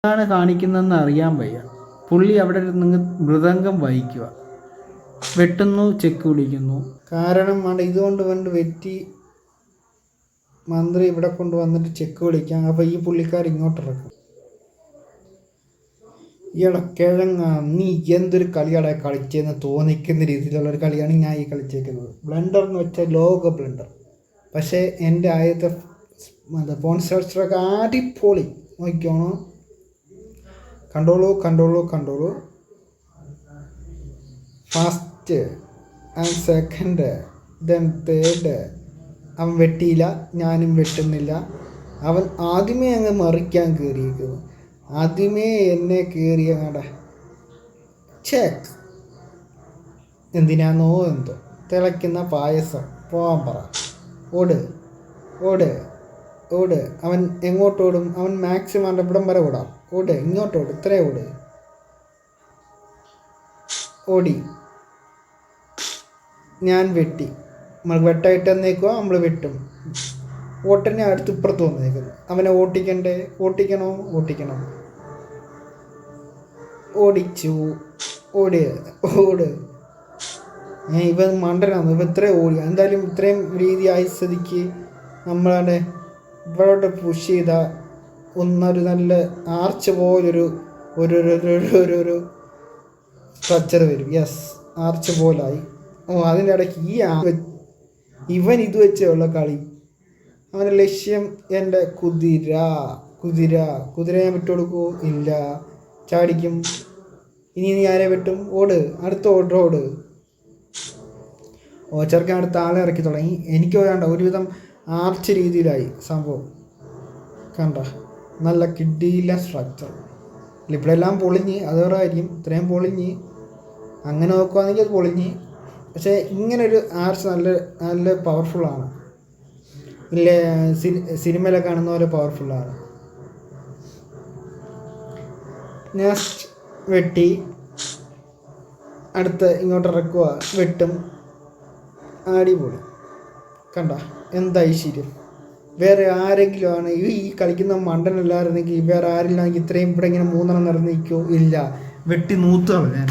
എന്താണ് കാണിക്കുന്നതെന്ന് അറിയാൻ വയ്യ. പുള്ളി അവിടെ നിന്ന് മൃദംഗം വായിക്കുക, വെട്ടുന്നു, ചെക്ക് പിടിക്കുന്നു. കാരണം ഇതുകൊണ്ട് വെട്ടി മന്ത്രി ഇവിടെ കൊണ്ടുവന്നിട്ട് ചെക്ക് വിളിക്കാം. അപ്പോൾ ഈ പുള്ളിക്കാർ ഇങ്ങോട്ടിറക്കും. ഈയിടെ കിഴങ്ങ, നീ എന്തൊരു കളിയാടെ കളിച്ചതെന്ന് തോന്നിക്കുന്ന രീതിയിലുള്ള ഒരു കളിയാണ് ഞാൻ ഈ കളിച്ചേക്കുന്നത്. ബ്ലണ്ടർ എന്ന് വെച്ചാൽ ലോക ബ്ലണ്ടർ. പക്ഷേ എൻ്റെ ആദ്യത്തെ ഫോൺ സ്ട്രക്ചറൊക്കെ അടിപൊളി. നോക്കിക്കോണോ, കണ്ടോളൂ. First and second, then third. അവൻ വെട്ടിയില്ല, ഞാനും വെട്ടുന്നില്ല. അവൻ ആദ്യമേ അങ്ങ് മറിക്കാൻ കയറിയിരിക്കുന്നു. ആദ്യമേ എന്നെ കയറിയ ചെക്ക്. എന്തിനാന്നോ എന്തോ തിളയ്ക്കുന്ന പായസം. പോവാൻ പറ. ഓട്. അവൻ എങ്ങോട്ടോടും? അവൻ മാക്സിമം ഇവിടം വരെ ഓടാം. ഇങ്ങോട്ടോട്, ഇത്രേ ഓടി. ഞാൻ വെട്ടി. നമ്മൾ വെട്ടായിട്ട് തന്നേക്കുക, നമ്മൾ വെട്ടും. ഓട്ടനെ അടുത്ത് ഇപ്പുറത്ത് വന്നേക്കുന്നു. അവനെ ഓട്ടിക്കണം. ഓടിച്ചു. ഓട്. ഇവൻ മണ്ടനാണ്. ഇവ ഇത്രയും ഓടി. എന്തായാലും ഇത്രയും രീതി ആയ സ്ഥിതിക്ക് നമ്മളവിടെ ഇവരോട് പുഷ് ചെയ്ത ഒന്നൊരു നല്ല ആർച്ച് പോലൊരു ഒരു സ്ട്രക്ചർ വരും. യെസ്, ആർച്ച് പോലായി. അതിൻ്റെ ഇടയ്ക്ക് ഇവൻ ഇത് വെച്ചുള്ള കളി. അവൻ്റെ ലക്ഷ്യം എൻ്റെ കുതിര ഞാൻ വിട്ടുകൊടുക്കുമോ? ഇല്ല, ചാടിക്കും. ഇനി നീ ആരെ വെട്ടും? അടുത്ത ഓട്. ചെറുക്കൻ അടുത്ത ആളെ ഇറക്കി തുടങ്ങി. എനിക്ക് വേണ്ട ഒരുവിധം ആർച്ച് രീതിയിലായി സംഭവം. കണ്ട, നല്ല കിഡിയില്ല സ്ട്രക്ചർ. ഇവിടെ എല്ലാം പൊളിഞ്ഞ്, അത് വേറെ കാര്യം. ഇത്രയും പൊളിഞ്ഞ് അങ്ങനെ നോക്കുകയാണെങ്കിൽ അത് പൊളിഞ്ഞ്. പക്ഷേ ഇങ്ങനൊരു ആർച്ച് നല്ല പവർഫുള്ളാണ്. ഇല്ലേ, സിനിമയിലൊക്കെ കാണുന്ന പോലെ പവർഫുള്ളാണ്. നെക്സ്റ്റ് വെട്ടി അടുത്ത് ഇങ്ങോട്ട് ഇറക്കുക, വെട്ടും. അടിപൊളി. കണ്ട, എന്താ ഐശ്വര്യം. വേറെ ആരെങ്കിലും ആണ് ഈ കളിക്കുന്ന മണ്ടനല്ലായിരുന്നെങ്കിൽ, വേറെ ആരില്ലാണെങ്കിൽ ഇത്രയും ഇവിടെ ഇങ്ങനെ 3 നടന്ന് നിൽക്കുമോ? ഇല്ല, വെട്ടി നൂത്തുകള. ഞാൻ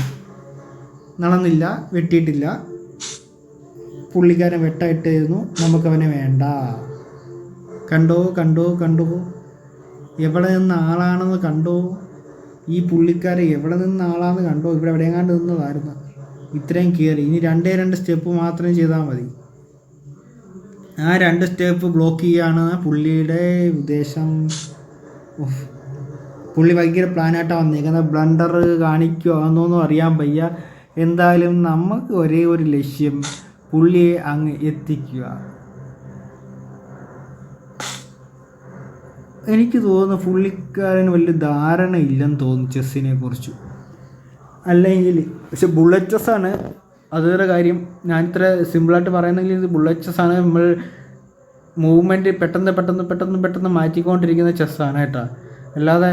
നടന്നില്ല, വെട്ടിയിട്ടില്ല. പുള്ളിക്കാരൻ വെട്ടായിട്ടായിരുന്നു. നമുക്കവനെ വേണ്ട. കണ്ടോ എവിടെ നിന്ന് ആളാണെന്ന് കണ്ടോ. ഈ പുള്ളിക്കാരെ എവിടെ നിന്ന് ആളാണെന്ന് കണ്ടോ. ഇവിടെ എവിടെയെങ്ങാണ്ട് നിന്നതായിരുന്നു. ഇത്രയും കയറി. ഇനി 2 സ്റ്റെപ്പ് മാത്രം ചെയ്താൽ മതി. ആ 2 സ്റ്റെപ്പ് ബ്ലോക്ക് ചെയ്യുകയാണ് പുള്ളിയുടെ ഉദ്ദേശം. പുള്ളി ഭയങ്കര പ്ലാനായിട്ടാണ് വന്നേക്കുന്നത്. ബ്ലണ്ടർ കാണിക്കുവാന്നൊന്നും അറിയാൻ വയ്യ. എന്തായാലും നമുക്ക് ഒരേ ഒരു ലക്ഷ്യം, പുള്ളിയെ അങ്ങ് എത്തിക്കുക. എനിക്ക് തോന്നുന്നു പുള്ളിക്കാരന് വലിയ ധാരണ ഇല്ലെന്ന് തോന്നുന്നു ചെസ്സിനെ കുറിച്ച്. അല്ലെങ്കിൽ പക്ഷെ ബുള്ളറ്റ് ചെസ്സാണ്, അത് വേറെ കാര്യം. ഞാൻ ഇത്ര സിമ്പിളായിട്ട് പറയുന്നെങ്കിൽ ഇത് ബുള്ളറ്റ് ചെസ്സാണ്. നമ്മൾ മൂവ്മെൻറ്റ് പെട്ടെന്ന് മാറ്റിക്കൊണ്ടിരിക്കുന്ന ചെസ്സാണ് കേട്ടോ. അല്ലാതെ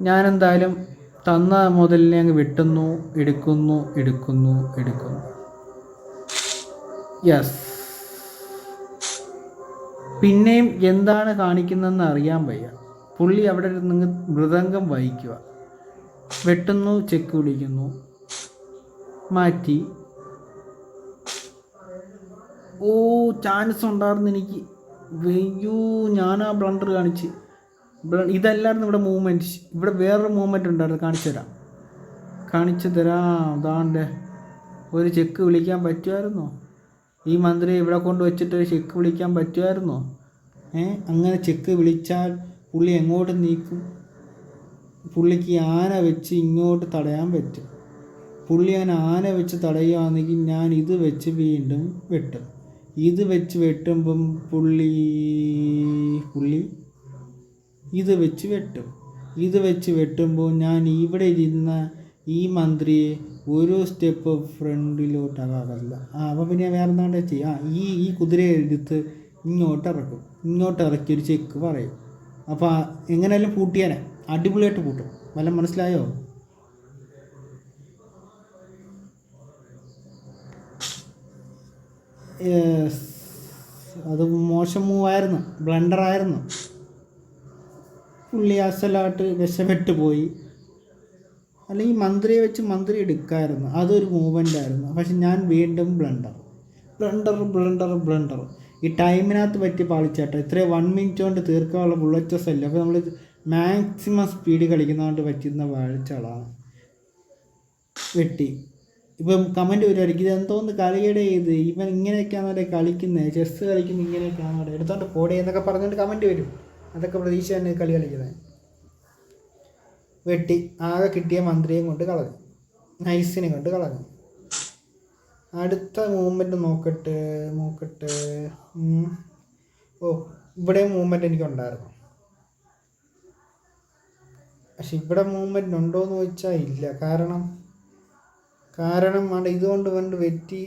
ഞാനെന്തായാലും തന്ന മുതലിനെ അങ്ങ് വെട്ടുന്നു, എടുക്കുന്നു. യെസ്. പിന്നെയും എന്താണ് കാണിക്കുന്നതെന്ന് അറിയാൻ വയ്യ. പുള്ളി അവിടെ നിന്ന് മൃദംഗം വായിക്കുക, വെട്ടുന്നു, ചെക്ക് പിടിക്കുന്നു, മാറ്റി. ചാൻസ് ഉണ്ടായിരുന്നു എനിക്ക്. ഞാൻ ആ ബ്ലണ്ടർ ഇതല്ലായിരുന്നു ഇവിടെ മൂവ്മെൻറ്റ്. ഇവിടെ വേറൊരു മൂവ്മെൻറ്റ് ഉണ്ടായിരുന്നു, കാണിച്ചു തരാം. അതാണ്ട് ഒരു ചെക്ക് വിളിക്കാൻ പറ്റുമായിരുന്നോ? ഈ മന്ത്രിയെ ഇവിടെ കൊണ്ട് വെച്ചിട്ട് ഒരു ചെക്ക് വിളിക്കാൻ പറ്റുമായിരുന്നോ? അങ്ങനെ ചെക്ക് വിളിച്ചാൽ പുള്ളി എങ്ങോട്ട് നീക്കും? പുള്ളിക്ക് ആന വെച്ച് ഇങ്ങോട്ട് തടയാൻ പറ്റും. പുള്ളി അങ്ങനെ ആന വെച്ച് തടയുകയാണെങ്കിൽ ഞാൻ ഇത് വെച്ച് വീണ്ടും വെട്ടും. ഇത് വെച്ച് വെട്ടുമ്പം പുള്ളി ഇത് വെച്ച് വെട്ടും. ഇത് വെച്ച് വെട്ടുമ്പോൾ ഞാൻ ഇവിടെ ഇരുന്ന ഈ മന്ത്രിയെ ഒരു സ്റ്റെപ്പ് ഫ്രണ്ടിലോട്ടാകാറില്ല. അപ്പോൾ പിന്നെ വേറെ എന്താണ്ട് ചെയ്യാം. ഈ കുതിരയെ എടുത്ത് ഇങ്ങോട്ട് ഇറക്കി ഒരു ചെക്ക് പറയും. അപ്പോൾ എങ്ങനെയായാലും പൂട്ടിയാനെ അടിപൊളിയായിട്ട് പൂട്ടും. വല്ലതും മനസ്സിലായോ? അത് മോശം മൂവായിരുന്നു, ബ്ലണ്ടറായിരുന്നു. പുള്ളി അസലായിട്ട് രക്ഷപ്പെട്ടു പോയി. അല്ലെങ്കിൽ മന്ത്രിയെ വെച്ച് മന്ത്രി എടുക്കാമായിരുന്നു, അതൊരു മൂവ്മെൻ്റ് ആയിരുന്നു. പക്ഷെ ഞാൻ വീണ്ടും ബ്ലണ്ടർ ഈ ടൈമിനകത്ത് പറ്റി പാളിച്ചേട്ടോ. ഇത്രയും 1 മിനിറ്റ് കൊണ്ട് തീർക്കാനുള്ള ബുള്ളറ്റ്സ് അല്ല. അപ്പോൾ നമ്മൾ മാക്സിമം സ്പീഡ് കളിക്കുന്നതുകൊണ്ട് പറ്റുന്ന പാളിച്ചകളാണ്. വെട്ടി. ഇപ്പം കമൻറ്റ് വരുമായിരിക്കും, ഇത് എന്തോന്ന് കളിയുടെ ഇത്, ഇവൻ ഇങ്ങനെയൊക്കെയാണോ അവിടെ കളിക്കുന്നത്, ചെസ്സ് കളിക്കുന്നത് ഇങ്ങനെയൊക്കെയാണോ അവിടെ, എടുത്തോണ്ട് പോടേ എന്നൊക്കെ പറഞ്ഞുകൊണ്ട് കമൻറ്റ് വരും. അതൊക്കെ പ്രതീക്ഷ തന്നെ കളി കളിക്കുന്നത്. വെട്ടി ആകെ കിട്ടിയ മന്ത്രിയും കൊണ്ട് കളഞ്ഞു, നൈസിനെ കൊണ്ട് കളഞ്ഞു. അടുത്ത മൂവ്മെൻറ്റ് നോക്കട്ടെ. ഇവിടെ മൂവ്മെൻറ്റ് എനിക്കുണ്ടായിരുന്നു. പക്ഷെ ഇവിടെ മൂവ്മെൻറ്റ് ഉണ്ടോയെന്ന് ചോദിച്ചാൽ ഇല്ല. കാരണം ഇതുകൊണ്ട് വെറ്റി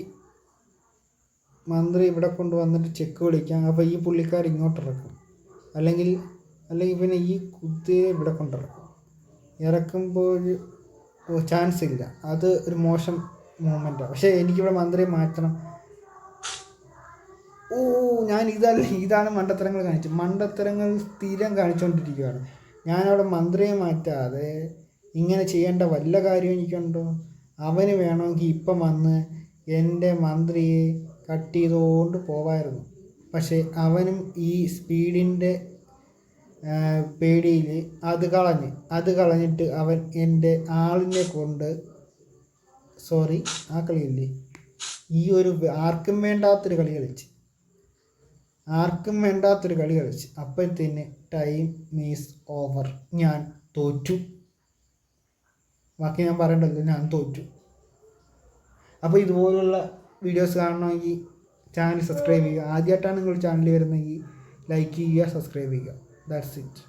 മന്ത്രി ഇവിടെ കൊണ്ട് വന്നിട്ട് ചെക്ക് വിളിക്കാം. അപ്പോൾ ഈ പുള്ളിക്കാർ ഇങ്ങോട്ടിറക്കും, അല്ലെങ്കിൽ പിന്നെ ഈ കുതിരയെ ഇവിടെ കൊണ്ടിറക്കും. ഇറക്കുമ്പോൾ ചാൻസ് ഇല്ല. അത് ഒരു മോശം മൂവ്മെൻറ്റാണ്. പക്ഷേ എനിക്കിവിടെ മന്ത്രിയെ മാറ്റണം. ഞാൻ ഇതാണ് മണ്ടത്തരങ്ങൾ മണ്ടത്തരങ്ങൾ സ്ഥിരം കാണിച്ചുകൊണ്ടിരിക്കുകയാണ്. ഞാനവിടെ മന്ത്രിയെ മാറ്റാതെ ഇങ്ങനെ ചെയ്യേണ്ട വല്ല കാര്യം എനിക്കുണ്ടോ? അവന് വേണമെങ്കിൽ ഇപ്പം വന്ന് എൻ്റെ മന്ത്രിയെ കട്ട് ചെയ്തുകൊണ്ട് പോവായിരുന്നു. പക്ഷേ അവനും ഈ സ്പീഡിൻ്റെ പേടിയിൽ അത് കളഞ്ഞിട്ട് അവൻ എൻ്റെ ആളിനെ കൊണ്ട് ആ കളിയില്ലേ, ഈ ഒരു ആർക്കും വേണ്ടാത്തൊരു കളി കളിച്ച് അപ്പോഴത്തേന് ടൈം ഈസ് ഓവർ. ഞാൻ തോറ്റു. ബാക്കി ഞാൻ പറയണ്ടല്ലോ, ഞാൻ തോറ്റു. അപ്പോൾ ഇതുപോലുള്ള വീഡിയോസ് കാണണമെങ്കിൽ ചാനൽ സബ്സ്ക്രൈബ് ചെയ്യുക. ആദ്യമായിട്ടാണ് നിങ്ങൾ ചാനൽ വരുന്നതെങ്കിൽ ലൈക്ക് ചെയ്യുക, സബ്സ്ക്രൈബ് ചെയ്യുക. That's it.